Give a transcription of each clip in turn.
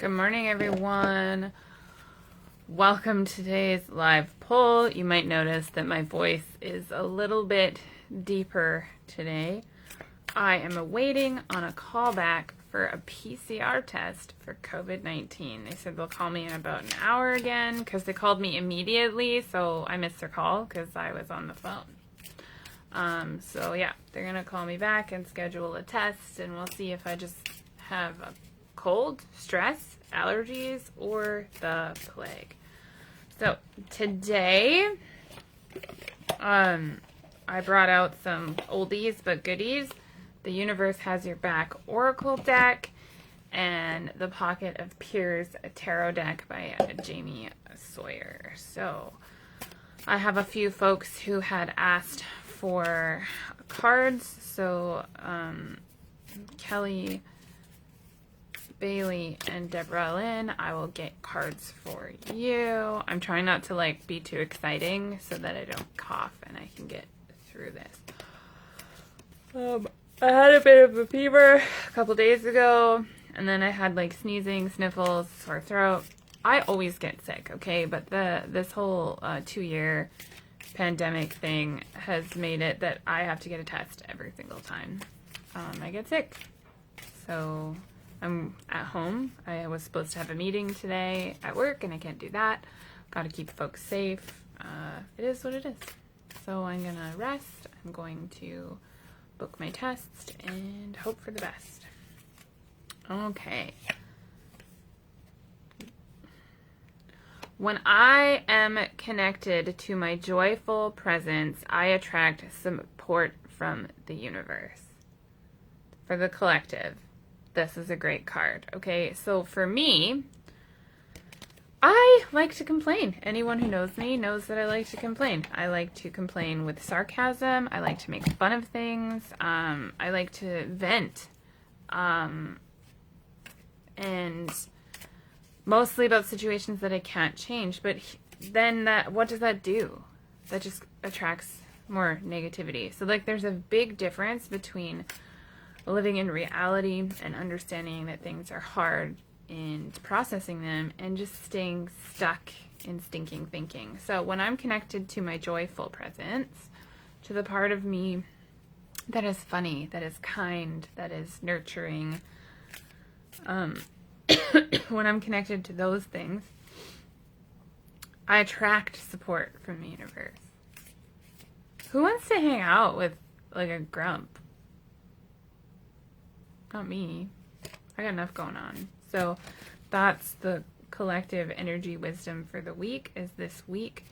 Good morning, everyone. Welcome to today's live poll. You might notice that my voice is a little bit deeper today. I am awaiting on a callback for a PCR test for COVID-19. They said they'll call me in about an hour again because they called me immediately, so I missed their call because I was on the phone. So yeah, they're going to call me back and schedule a test, and we'll see if I just have a cold, stress, allergies, or the plague. So today, I brought out some oldies but goodies. The Universe Has Your Back Oracle deck and the Pocket of Peers Tarot deck by Jamie Sawyer. So I have a few folks who had asked for cards. So Kelly, Bailey, and Deborah Lynn, I will get cards for you. I'm trying not to be too exciting so that I don't cough and I can get through this. I had a bit of a fever a couple days ago, and then I had sneezing, sniffles, sore throat. I always get sick, okay? But this whole 2-year pandemic thing has made it that I have to get a test every single time I get sick. So I'm at home. I was supposed to have a meeting today at work, and I can't do that. Got to keep folks safe. It is what it is. So I'm going to rest. I'm going to book my test and hope for the best. Okay. When I am connected to my joyful presence, I attract support from the universe. For the collective, this is a great card. Okay, so for me, I like to complain. Anyone who knows me knows that I like to complain. I like to complain with sarcasm. I like to make fun of things. I like to vent. And mostly about situations that I can't change. But then what does that do? That just attracts more negativity. So there's a big difference between living in reality and understanding that things are hard and processing them and just staying stuck in stinking thinking. So when I'm connected to my joyful presence, to the part of me that is funny, that is kind, that is nurturing, when I'm connected to those things, I attract support from the universe. Who wants to hang out with a grump? Not me. I got enough going on. So that's the collective energy wisdom for the week, is this week.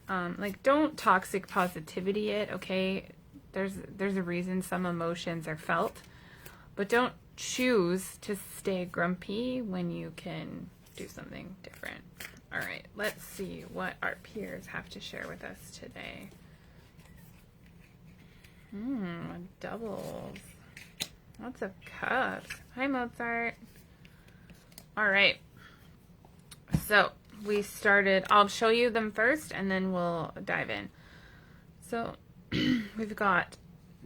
Don't toxic positivity it, okay? There's a reason some emotions are felt, but don't choose to stay grumpy when you can do something different. All right, let's see what our peers have to share with us today. Doubles. Lots of cups. Hi, Mozart. All right. So we started. I'll show you them first, and then we'll dive in. So we've got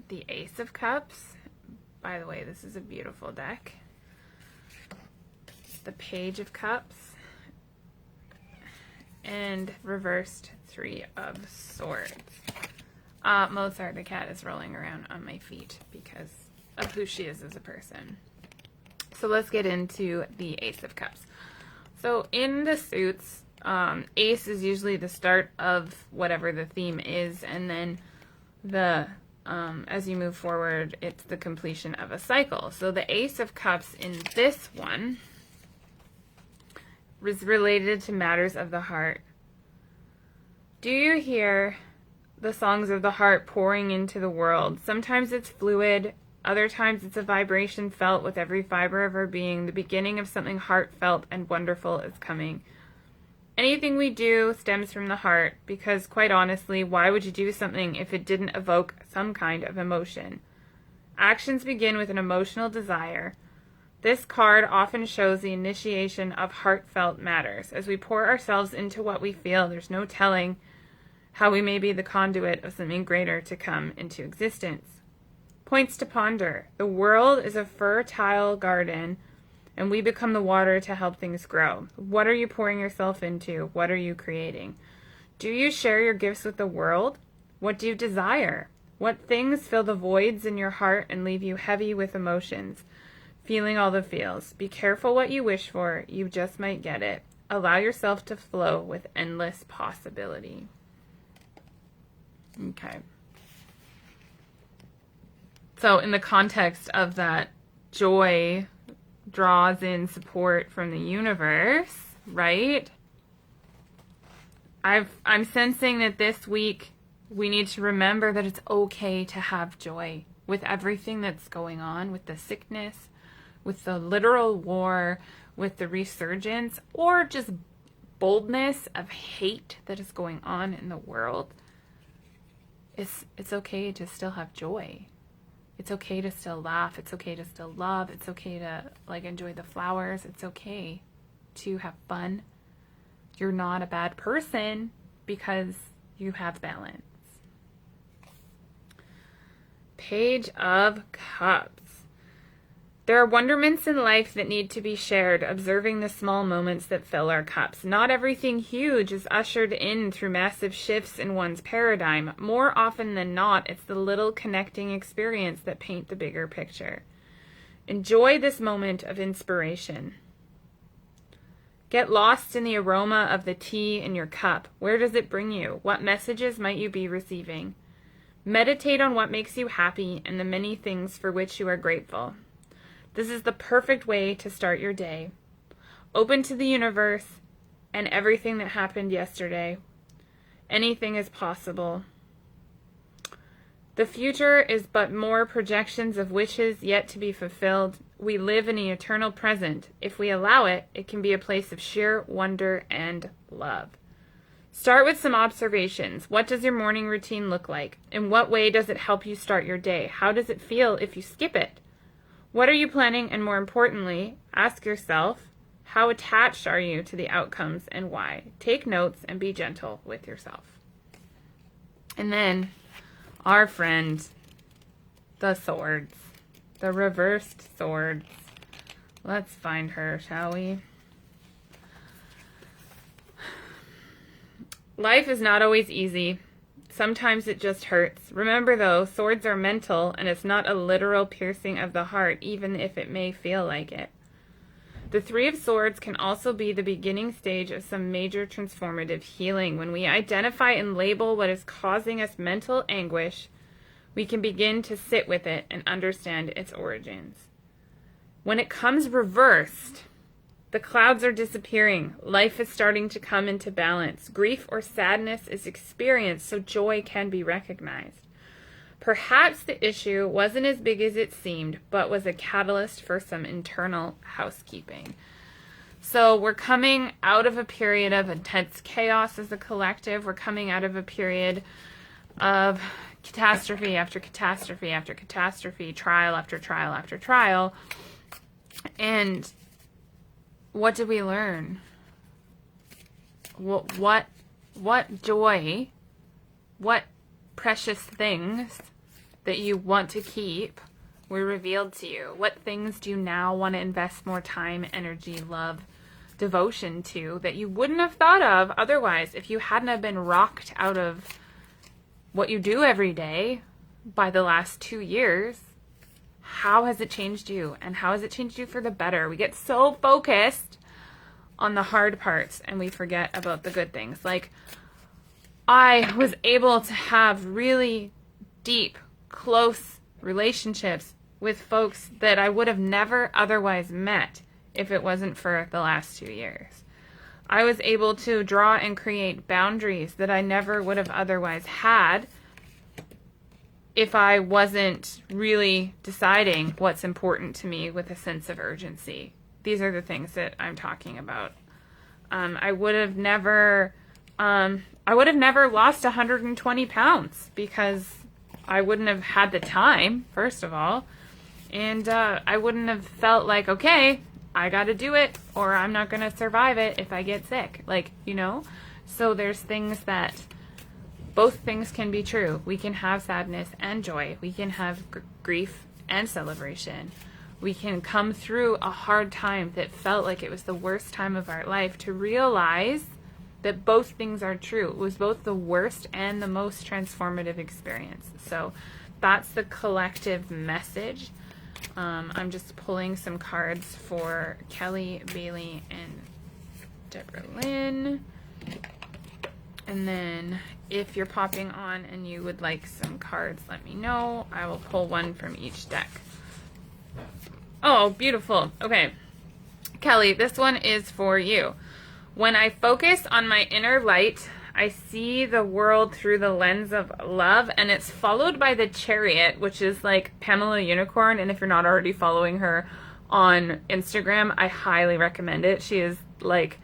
the Ace of Cups. By the way, this is a beautiful deck. The Page of Cups. And reversed Three of Swords. Mozart, the cat, is rolling around on my feet because of who she is as a person. So let's get into the Ace of Cups. So in the suits, Ace is usually the start of whatever the theme is, and then as you move forward, it's the completion of a cycle. So the Ace of Cups in this one is related to matters of the heart. Do you hear the songs of the heart pouring into the world? Sometimes it's fluid. Other times it's a vibration felt with every fiber of our being. The beginning of something heartfelt and wonderful is coming. Anything we do stems from the heart, because quite honestly, why would you do something if it didn't evoke some kind of emotion? Actions begin with an emotional desire. This card often shows the initiation of heartfelt matters. As we pour ourselves into what we feel, there's no telling how we may be the conduit of something greater to come into existence. Points to ponder. The world is a fertile garden, and we become the water to help things grow. What are you pouring yourself into? What are you creating? Do you share your gifts with the world? What do you desire? What things fill the voids in your heart and leave you heavy with emotions, feeling all the feels? Be careful what you wish for. You just might get it. Allow yourself to flow with endless possibility. Okay. So in the context of that, joy draws in support from the universe, right? I'm sensing that this week we need to remember that it's okay to have joy with everything that's going on, with the sickness, with the literal war, with the resurgence, or just boldness of hate that is going on in the world. It's okay to still have joy. It's okay to still laugh. It's okay to still love. It's okay to enjoy the flowers. It's okay to have fun. You're not a bad person because you have balance. Page of Cups. There are wonderments in life that need to be shared, observing the small moments that fill our cups. Not everything huge is ushered in through massive shifts in one's paradigm. More often than not, it's the little connecting experience that paint the bigger picture. Enjoy this moment of inspiration. Get lost in the aroma of the tea in your cup. Where does it bring you? What messages might you be receiving? Meditate on what makes you happy and the many things for which you are grateful. This is the perfect way to start your day. Open to the universe and everything that happened yesterday. Anything is possible. The future is but more projections of wishes yet to be fulfilled. We live in the eternal present. If we allow it, it can be a place of sheer wonder and love. Start with some observations. What does your morning routine look like? In what way does it help you start your day? How does it feel if you skip it? What are you planning? And more importantly, ask yourself, how attached are you to the outcomes and why? Take notes and be gentle with yourself. And then our friend, the swords, the reversed swords. Let's find her, shall we? Life is not always easy. Sometimes it just hurts. Remember though, swords are mental and it's not a literal piercing of the heart, even if it may feel like it. The Three of Swords can also be the beginning stage of some major transformative healing. When we identify and label what is causing us mental anguish, we can begin to sit with it and understand its origins. When it comes reversed, the clouds are disappearing. Life is starting to come into balance. Grief or sadness is experienced, so joy can be recognized. Perhaps the issue wasn't as big as it seemed, but was a catalyst for some internal housekeeping. So we're coming out of a period of intense chaos as a collective. We're coming out of a period of catastrophe after catastrophe after catastrophe, trial after trial after trial. And what did we learn? What joy, what precious things that you want to keep were revealed to you? What things do you now want to invest more time, energy, love, devotion to that you wouldn't have thought of otherwise if you hadn't have been rocked out of what you do every day by the last 2 years? How has it changed you? And how has it changed you for the better? We get so focused on the hard parts and we forget about the good things. Like, I was able to have really deep, close relationships with folks that I would have never otherwise met if it wasn't for the last 2 years. I was able to draw and create boundaries that I never would have otherwise had if I wasn't really deciding what's important to me with a sense of urgency. These are the things that I'm talking about. I would have never lost 120 pounds because I wouldn't have had the time, first of all, and I wouldn't have felt like, okay, I got to do it or I'm not going to survive it if I get sick. So there's things that both things can be true. We can have sadness and joy. We can have grief and celebration. We can come through a hard time that felt like it was the worst time of our life to realize that both things are true. It was both the worst and the most transformative experience. So that's the collective message. I'm just pulling some cards for Kelly, Bailey, and Deborah Lynn. And then if you're popping on and you would like some cards, let me know. I will pull one from each deck. Oh, beautiful. Okay. Kelly, this one is for you. When I focus on my inner light, I see the world through the lens of love, and it's followed by the Chariot, which is like Pamela Unicorn. And if you're not already following her on Instagram, I highly recommend it. She is like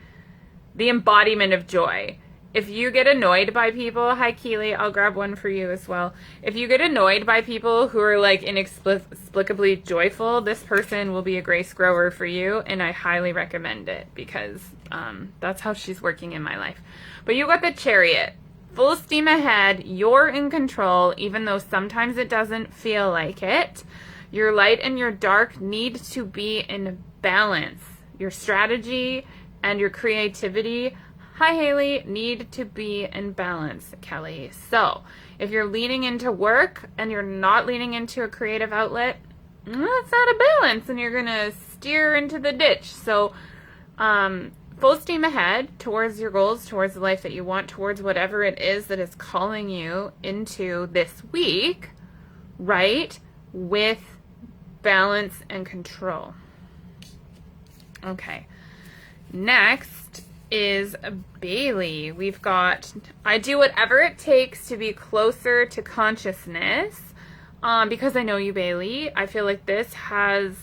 the embodiment of joy. If you get annoyed by people, hi Keely, I'll grab one for you as well. If you get annoyed by people who are like inexplicably joyful, this person will be a grace grower for you, and I highly recommend it because that's how she's working in my life. But you got the Chariot. Full steam ahead, you're in control, even though sometimes it doesn't feel like it. Your light and your dark need to be in balance. Your strategy and your creativity, hi Haley, need to be in balance, Kelly. So if you're leaning into work and you're not leaning into a creative outlet, that's out of balance and you're going to steer into the ditch. So full steam ahead towards your goals, towards the life that you want, towards whatever it is that is calling you into this week, right? With balance and control. Okay. Next is Bailey. We've got, I do whatever it takes to be closer to consciousness. Because I know you, Bailey, I feel like this has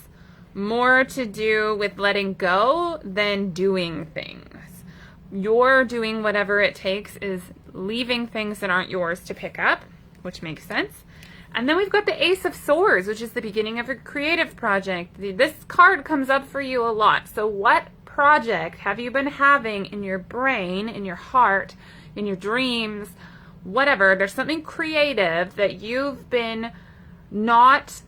more to do with letting go than doing things. Your doing whatever it takes is leaving things that aren't yours to pick up, which makes sense. And then we've got the Ace of Swords, which is the beginning of a creative project. This card comes up for you a lot. So what project have you been having in your brain, in your heart, in your dreams, whatever? There's something creative that you've been not,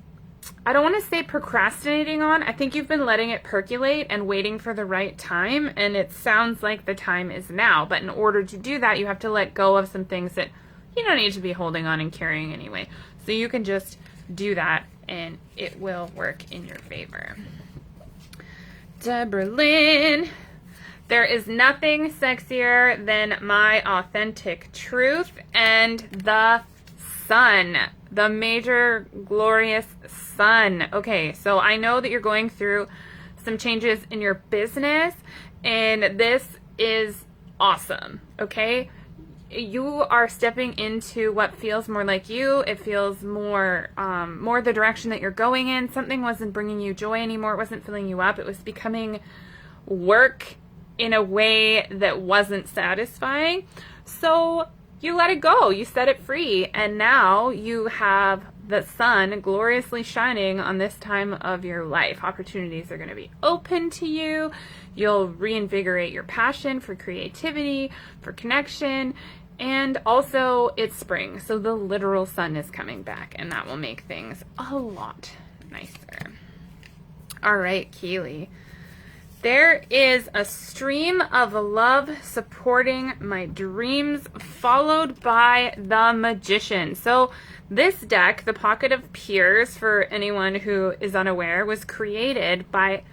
I don't want to say procrastinating on. I think you've been letting it percolate and waiting for the right time, and it sounds like the time is now. But in order to do that, you have to let go of some things that you don't need to be holding on and carrying anyway. So you can just do that and it will work in your favor. Deborah Lynn, there is nothing sexier than my authentic truth and the sun, the major glorious sun. Okay, so I know that you're going through some changes in your business and this is awesome, okay? You are stepping into what feels more like you. It feels more the direction that you're going in. Something wasn't bringing you joy anymore. It wasn't filling you up. It was becoming work in a way that wasn't satisfying. So you let it go. You set it free. And now you have the sun gloriously shining on this time of your life. Opportunities are going to be open to you. You'll reinvigorate your passion for creativity, for connection, and also it's spring, so the literal sun is coming back, and that will make things a lot nicer. All right, Keely. There is a stream of love supporting my dreams, followed by the Magician. So this deck, the Pocket of Peers, for anyone who is unaware, was created by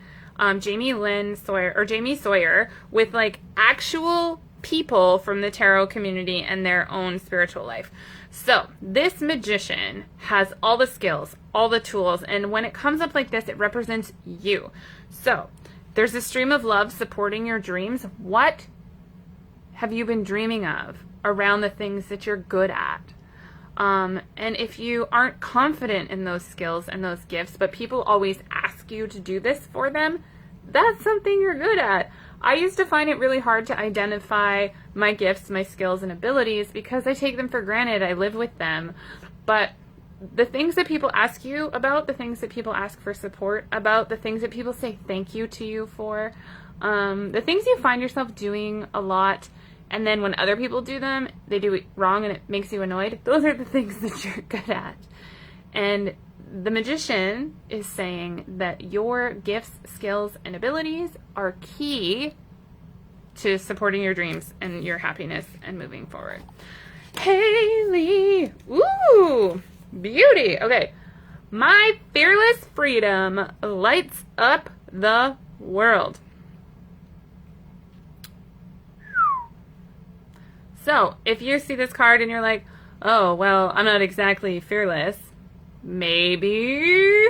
Jamie Sawyer with like actual people from the tarot community and their own spiritual life. So this Magician has all the skills, all the tools, and when it comes up like this, it represents you. So there's a stream of love supporting your dreams. What have you been dreaming of around the things that you're good at? And if you aren't confident in those skills and those gifts, but people always ask you to do this for them, that's something you're good at. I used to find it really hard to identify my gifts, my skills, and abilities because I take them for granted. I live with them. But the things that people ask you about, the things that people ask for support about, the things that people say thank you to you for, the things you find yourself doing a lot, and then when other people do them, they do it wrong and it makes you annoyed, those are the things that you're good at. And the magician is saying that your gifts, skills, and abilities are key to supporting your dreams and your happiness and moving forward. Haley! Ooh! Beauty! Okay. My fearless freedom lights up the world. So, if you see this card and you're like, oh, well, I'm not exactly fearless, maybe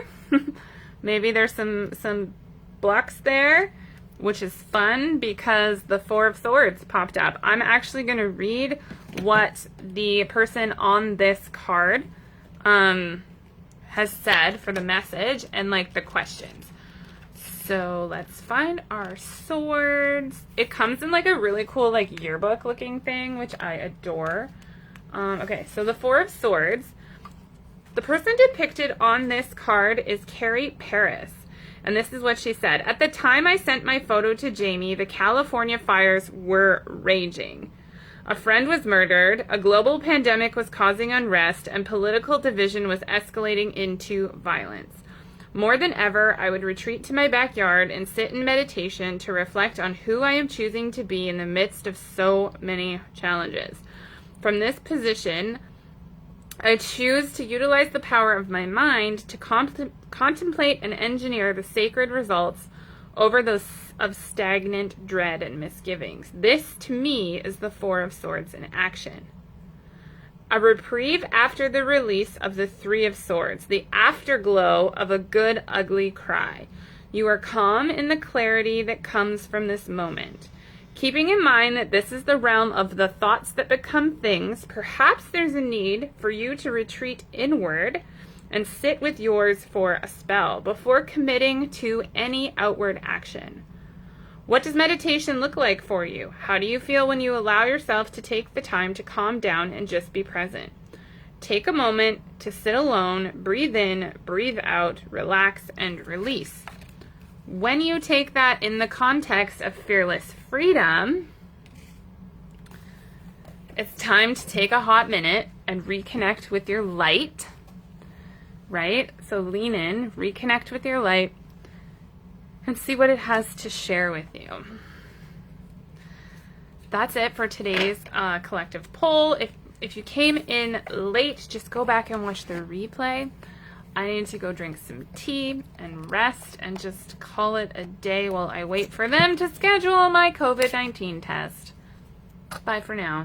there's some blocks there, which is fun because the Four of Swords popped up. I'm actually going to read what the person on this card has said for the message and like the questions. So let's find our swords. It comes in like a really cool like yearbook looking thing, which I adore. Okay, so the Four of Swords. The person depicted on this card is Carrie Paris. And this is what she said. At the time I sent my photo to Jamie, the California fires were raging. A friend was murdered, a global pandemic was causing unrest, and political division was escalating into violence. More than ever, I would retreat to my backyard and sit in meditation to reflect on who I am choosing to be in the midst of so many challenges. From this position, I choose to utilize the power of my mind to contemplate and engineer the sacred results over those of stagnant dread and misgivings. This, to me, is the Four of Swords in action. A reprieve after the release of the Three of Swords, the afterglow of a good, ugly cry. You are calm in the clarity that comes from this moment. Keeping in mind that this is the realm of the thoughts that become things, perhaps there's a need for you to retreat inward and sit with yours for a spell before committing to any outward action. What does meditation look like for you? How do you feel when you allow yourself to take the time to calm down and just be present? Take a moment to sit alone, breathe in, breathe out, relax, and release. When you take that in the context of fearless freedom, it's time to take a hot minute and reconnect with your light, right? So lean in, reconnect with your light, and see what it has to share with you. That's it for today's collective poll. If you came in late, just go back and watch the replay. I need to go drink some tea and rest and just call it a day while I wait for them to schedule my COVID-19 test. Bye for now.